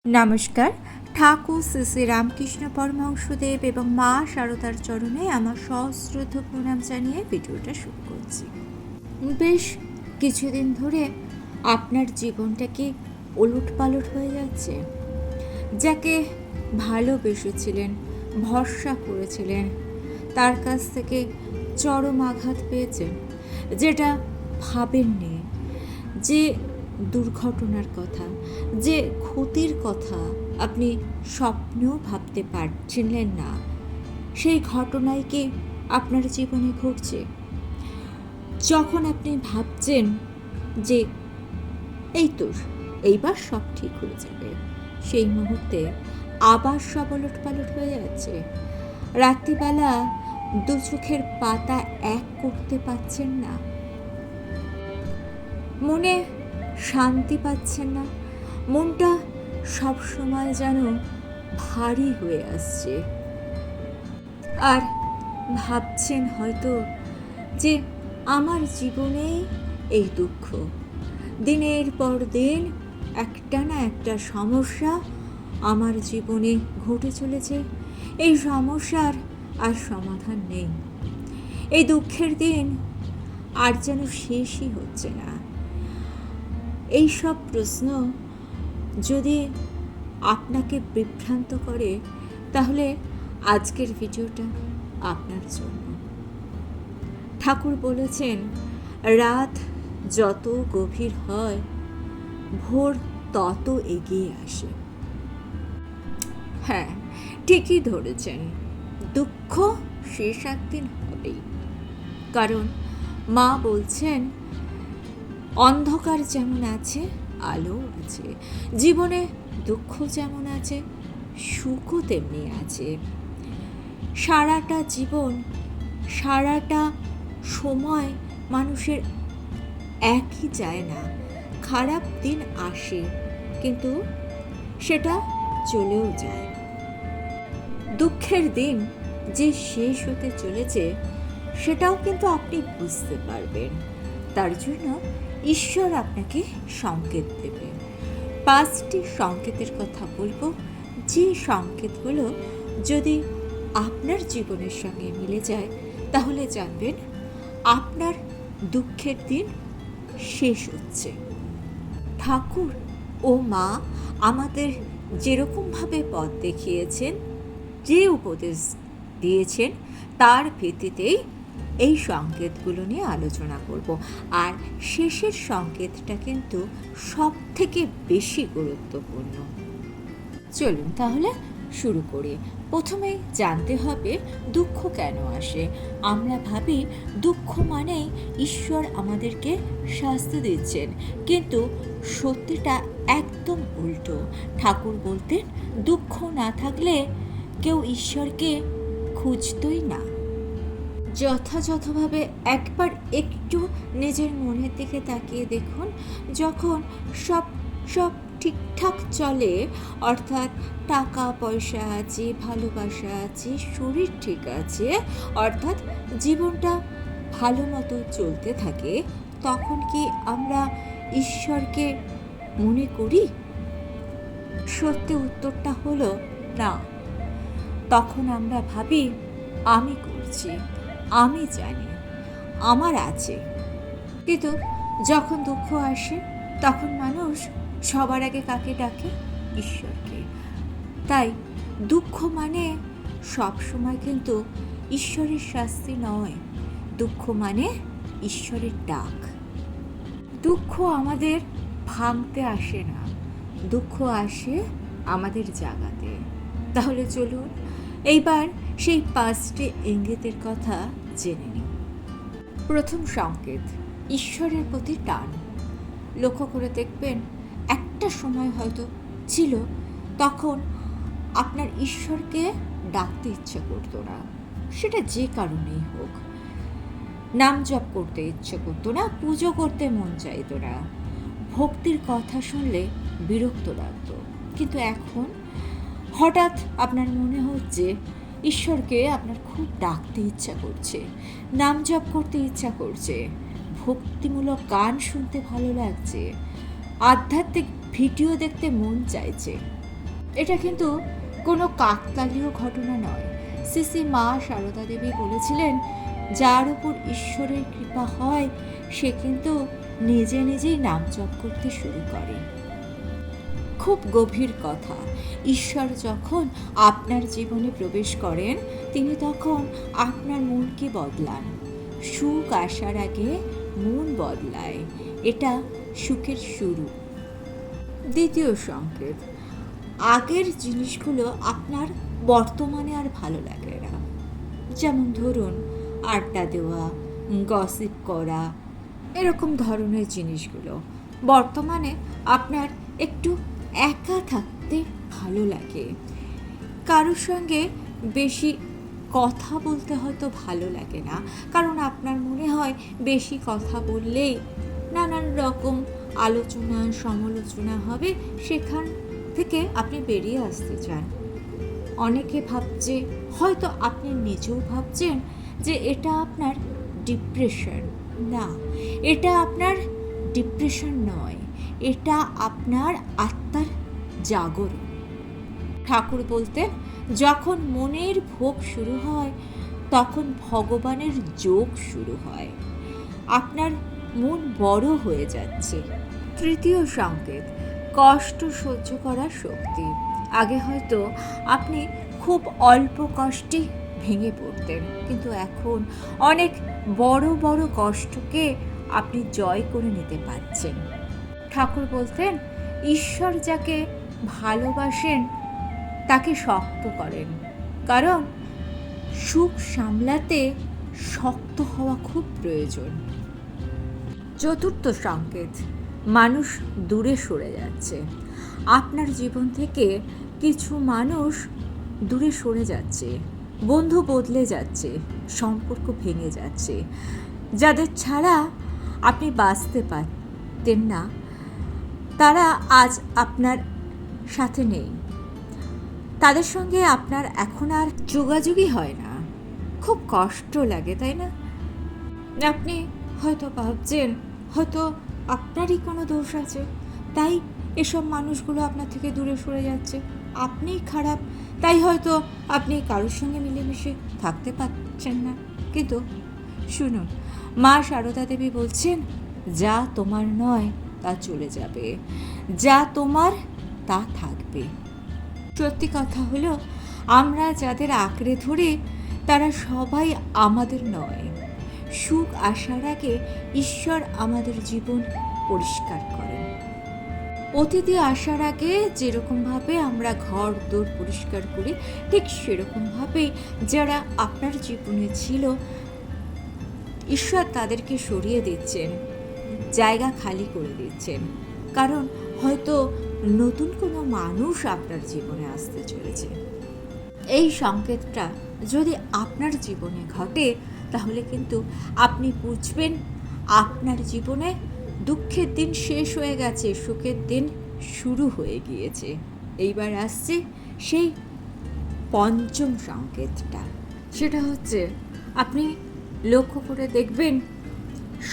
নমস্কার। ঠাকুর শ্রী শ্রী রামকৃষ্ণ পরমহংসদেব এবং মা শারদার চরণে আমার সশ্রদ্ধ প্রণাম জানিয়ে ভিডিওটা শুরু করছি। বেশ কিছুদিন ধরে আপনার জীবনটা কি ওলটপালট হয়ে যাচ্ছে? যাকে ভালোবেসেছিলেন, ভরসা করেছিলেন, তার কাছ থেকে চরম আঘাত পেয়েছেন, যেটা ভাবেননি, যে দুর্ঘটনার কথা, যে ক্ষতির কথা আপনি স্বপ্নেও ভাবতে পারছিলেন না, সেই ঘটনাই কি আপনার জীবনে ঘটছে? যখন আপনি ভাবছেন যে এইবার সব ঠিক হয়ে যাবে, সেই মুহূর্তে আবার সব ওলটপালট হয়ে যাচ্ছে। রাত্রিবেলা দু চোখের পাতা এক করতে পারছেন না, মনে শান্তি পাচ্ছেন না, মনটা সবসময় যেন ভারী হয়ে আসছে। আর ভাবছেন হয়তো যে আমার জীবনেই এই দুঃখ, দিনের পর দিন একটা না একটা সমস্যা আমার জীবনে ঘটে চলেছে। এই সমস্যার আর সমাধান নেই, এই দুঃখের দিন আর যেন শেষই হচ্ছে না। এই সব প্রশ্ন যদি আপনাকে বিভ্রান্ত করে, তাহলে আজকের ভিডিওটা আপনার জন্য। ঠাকুর বলেছেন, রাত যত গভীর হয়, ভোর তত এগিয়ে আসে। হ্যাঁ, ঠিকই ধরেছেন, দুঃখ শেষ একদিন হবেই। কারণ মা বলছেন, অন্ধকার যেমন আছে, আলো আছে। জীবনে দুঃখ যেমন আছে, সুখও তেমনি আছে। সারাটা জীবন, সারাটা সময় মানুষের একই যায় না। খারাপ দিন আসে, কিন্তু সেটা চলেও যায়। দুঃখের দিন যে শেষ হতে চলেছে, সেটাও কিন্তু আপনি বুঝতে পারবেন। তার জন্য ঈশ্বর আপনাকে সংকেত দেবে। 5টি সংকেতের কথা বলবো, যে সংকেতগুলো যদি আপনার জীবনের সঙ্গে মিলে যায়, তাহলে জানবেন আপনার দুঃখের দিন শেষ হচ্ছে। ঠাকুর ও মা আমাদের যেরকমভাবে পথ দেখিয়েছেন, যে উপদেশ দিয়েছেন, তার ভিত্তিতেই এই সংকেতগুলো নিয়ে আলোচনা করব। আর শেষের সংকেতটা কিন্তু সব থেকে বেশি গুরুত্বপূর্ণ। চলুন তাহলে শুরু করি। প্রথমেই জানতে হবে দুঃখ কেন আসে। আমরা ভাবি দুঃখ মানেই ঈশ্বর আমাদেরকে শাস্তি দিচ্ছেন, কিন্তু সত্যিটা একদম উল্টো। ঠাকুর বলতেন, দুঃখ না থাকলে কেউ ঈশ্বরকে খুঁজতই না। যথাযথভাবে একবার একটু নিজের মনের দিকে তাকিয়ে দেখুন, যখন সব ঠিকঠাক চলে, অর্থাৎ টাকা পয়সা আছে, ভালোবাসা আছে, শরীর ঠিক আছে, অর্থাৎ জীবনটা ভালো মতো চলতে থাকে, তখন কি আমরা ঈশ্বরকে মনে করি? সত্যি উত্তরটা হলো না। তখন আমরা ভাবি, আমি করছি, আমি জানি, আমার আছে। কিন্তু যখন দুঃখ আসে, তখন মানুষ সবার আগে কাকে ডাকে? ঈশ্বরকে। তাই দুঃখ মানে সব সময় কিন্তু ঈশ্বরের শাস্তি নয়, দুঃখ মানে ঈশ্বরের ডাক। দুঃখ আমাদের ভাঙতে আসে না, দুঃখ আসে আমাদের জাগাতে। তাহলে চলুন এইবার সেই 5টি ইঙ্গিতের কথা জেনে নিই। প্রথম সংকেত, ঈশ্বরের প্রতি টান। লক্ষ্য করে দেখবেন, একটা সময় হয়তো ছিল তখন আপনার ঈশ্বরকে ডাকতে ইচ্ছে করতো না, সেটা যে কারণেই হোক। নাম জপ করতে ইচ্ছে করতো না, পুজো করতে মন চাইতো না, ভক্তির কথা শুনলে বিরক্ত লাগতো। কিন্তু এখন হঠাৎ আপনার মনে হচ্ছে ঈশ্বরকে আপনার খুব ডাকতে ইচ্ছা করছে, নাম জপ করতে ইচ্ছা করছে, ভক্তিমূলক গান শুনতে ভালো লাগছে, আধ্যাত্মিক ভিডিও দেখতে মন চাইছে। এটা কিন্তু কোনো কাকতালীয় ঘটনা নয়। শ্রী মা সারদা দেবী বলেছিলেন, যার উপর ঈশ্বরের কৃপা হয় সে কিন্তু নিজে নিজেই নাম জপ করতে শুরু করে। খুব গভীর কথা। ঈশ্বর যখন আপনার জীবনে প্রবেশ করেন তিনি তখন আপনার মনকে বদলান। সুখ আসার আগে মন বদলায়, এটা সুখের শুরু। দ্বিতীয় সংকেত, আগের জিনিসগুলো আপনার বর্তমানে আর ভালো লাগে না। যেমন ধরুন আড্ডা দেওয়া, গসিপ করা, এরকম ধরনের জিনিসগুলো বর্তমানে আপনার একটু একা থাকতে ভালো লাগে। কারোর সঙ্গে বেশি কথা বলতে হয়তো ভালো লাগে না, কারণ আপনার মনে হয় বেশি কথা বললেই নানান রকম আলোচনা সমালোচনা হবে, সেখান থেকে আপনি বেরিয়ে আসতে চান। অনেকে ভাবছে, হয়তো আপনি নিজেও ভাবছেন যে এটা আপনার ডিপ্রেশন। না, এটা আপনার ডিপ্রেশন নয়, এটা আপনার আত্মার জাগরণ। ঠাকুর বলতেন, যখন মনের ভোগ শুরু হয় তখন ভগবানের যোগ শুরু হয়। আপনার মন বড় হয়ে যাচ্ছে। তৃতীয় সংকেত, কষ্ট সহ্য করার শক্তি। আগে হয়তো আপনি খুব অল্প কষ্টে ভেঙে পড়তেন, কিন্তু এখন অনেক বড় বড় কষ্টকে আপনি জয় করে নিতে পারছেন। ঠাকুর বলতেন, ঈশ্বর যাকে ভালোবাসেন তাকে শক্ত করেন, কারণ সুখ সামলাতে শক্ত হওয়া খুব প্রয়োজন। চতুর্থ সংকেত, মানুষ দূরে সরে যাচ্ছে। আপনার জীবন থেকে কিছু মানুষ দূরে সরে যাচ্ছে, বন্ধু বদলে যাচ্ছে, সম্পর্ক ভেঙে যাচ্ছে। যাদের ছাড়া আপনি বাঁচতে পারতেন না তারা আজ আপনার সাথে নেই, তাদের সঙ্গে আপনার এখন আর যোগাযোগই হয় না। খুব কষ্ট লাগে, তাই না? আপনি হয়তো ভাবছেন হয়তো আপনারই কোনো দোষ আছে, তাই এসব মানুষগুলো আপনার থেকে দূরে সরে যাচ্ছে। আপনিই খারাপ, তাই হয়তো আপনি কারোর সঙ্গে মিলেমিশে থাকতে পারছেন না। কিন্তু শুনুন, মা সারদা দেবী বলছেন, যা তোমার নয় তা চলে যাবে, যা তোমার তা থাকবে। সত্যি কথা হলো, আমরা যাদের আঁকড়ে ধরি তারা সবাই আমাদের নয়। সুখ আসার আগে ঈশ্বর আমাদের জীবন পরিষ্কার করেন। অতিথি আসার আগে যেরকমভাবে আমরা ঘর দোর পরিষ্কার করি, ঠিক সেরকমভাবেই যারা আপনার জীবনে ছিল ঈশ্বর তাদেরকে সরিয়ে দিচ্ছেন, জায়গা খালি করে দিচ্ছেন, কারণ হয়তো নতুন কোনো মানুষ আপনার জীবনে আসতে চলেছে। এই সংকেতটা যদি আপনার জীবনে ঘটে তাহলে কিন্তু আপনি বুঝবেন আপনার জীবনে দুঃখের দিন শেষ হয়ে গেছে, সুখের দিন শুরু হয়ে গিয়েছে। এইবার আসছে সেই পঞ্চম সংকেতটা, সেটা হচ্ছে আপনি লক্ষ্য করে দেখবেন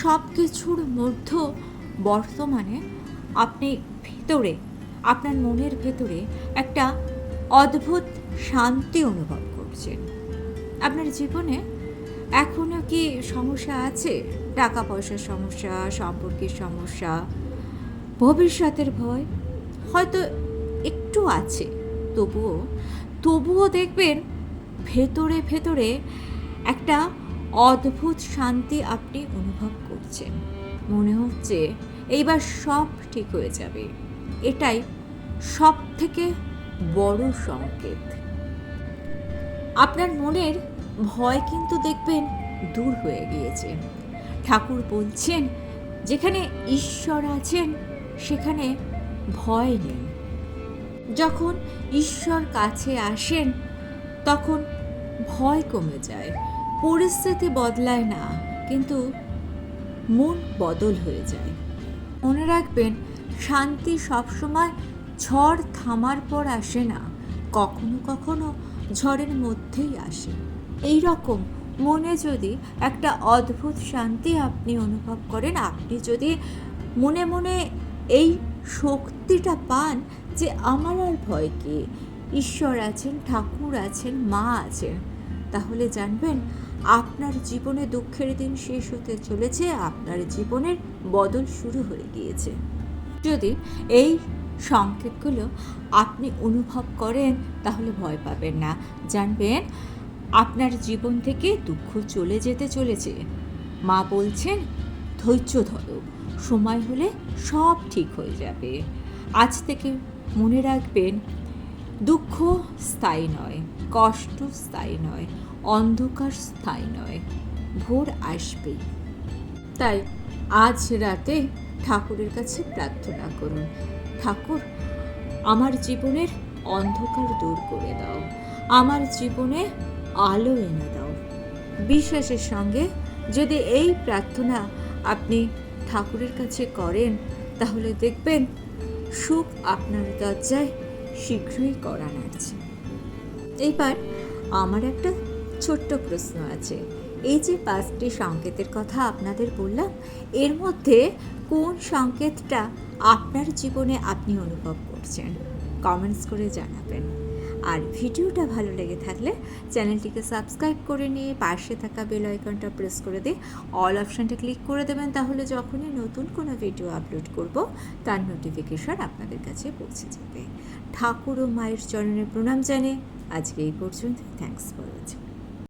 সব কিছুর মধ্যে বর্তমানে আপনি ভেতরে, আপনার মনের ভেতরে একটা অদ্ভুত শান্তি অনুভব করছেন। আপনার জীবনে এখনও কি সমস্যা আছে? টাকা পয়সার সমস্যা, সম্পর্কের সমস্যা, ভবিষ্যতের ভয় হয়তো একটু আছে, তবুও দেখবেন ভেতরে ভেতরে একটা অদ্ভুত শান্তি আপনি অনুভব করছেন। মনে হচ্ছে এইবার সব ঠিক হয়ে যাবে। এটাই সব থেকে বড় সংকেত। আপনার মনের ভয় কিন্তু দেখবেন দূর হয়ে গিয়েছে। ঠাকুর বলছেন, যেখানে ঈশ্বর আছেন সেখানে ভয় নেই। যখন ঈশ্বর কাছে আসেন তখন ভয় কমে যায়। পরিস্থিতি বদলায় না, কিন্তু মন বদল হয়ে যায়। মনে রাখবেন, শান্তি সবসময় ঝড় থামার পর আসে না, কখনো কখনো ঝড়ের মধ্যেই আসে। এই রকম মনে যদি একটা অদ্ভুত শান্তি আপনি অনুভব করেন, আপনি যদি মনে মনে এই শক্তিটা পান যে আমার আর ভয় কি, ঈশ্বর আছেন, ঠাকুর আছেন, মা আছেন, তাহলে জানবেন আপনার জীবনে দুঃখের দিন শেষ হতে চলেছে, আপনার জীবনের বদল শুরু হয়ে গিয়েছে। যদি এই সংকেতগুলো আপনি অনুভব করেন তাহলে ভয় পাবেন না, জানবেন আপনার জীবন থেকে দুঃখ চলে যেতে চলেছে। মা বলছেন ধৈর্য ধরো, সময় হলে সব ঠিক হয়ে যাবে। আজ থেকে মনে রাখবেন, দুঃখ স্থায়ী নয়, কষ্ট স্থায়ী নয়, অন্ধকার স্থায়ী নয়, ভোর আসবেই। তাই আজ রাতে ঠাকুরের কাছে প্রার্থনা করুন, ঠাকুর আমার জীবনের অন্ধকার দূর করে দাও, আমার জীবনে আলো এনে দাও। বিশ্বাসের সঙ্গে যদি এই প্রার্থনা আপনি ঠাকুরের কাছে করেন তাহলে দেখবেন সুখ আপনার দরজায় শীঘ্রই করা নাড়ছে। এইবার আমার একটা ছোট্ট প্রশ্ন আছে। এই যে 5টি সংকেতের কথা আপনাদের বললাম, এর মধ্যে কোন সংকেতটা আপনার জীবনে আপনি অনুভব করছেন? কমেন্টস করে জানাবেন। আর ভিডিওটা ভালো লেগে থাকলে চ্যানেলটিকে সাবস্ক্রাইব করে নিয়ে পাশে থাকা বেল আইকনটা প্রেস করে দিয়ে অল অপশানটা ক্লিক করে দেবেন, তাহলে যখনই নতুন কোনো ভিডিও আপলোড করব তার নোটিফিকেশন আপনাদের কাছে পৌঁছে যাবে। ঠাকুর ও মায়ের চরণে প্রণাম জানিয়ে আজকে এই পর্যন্ত। Thanks for watching.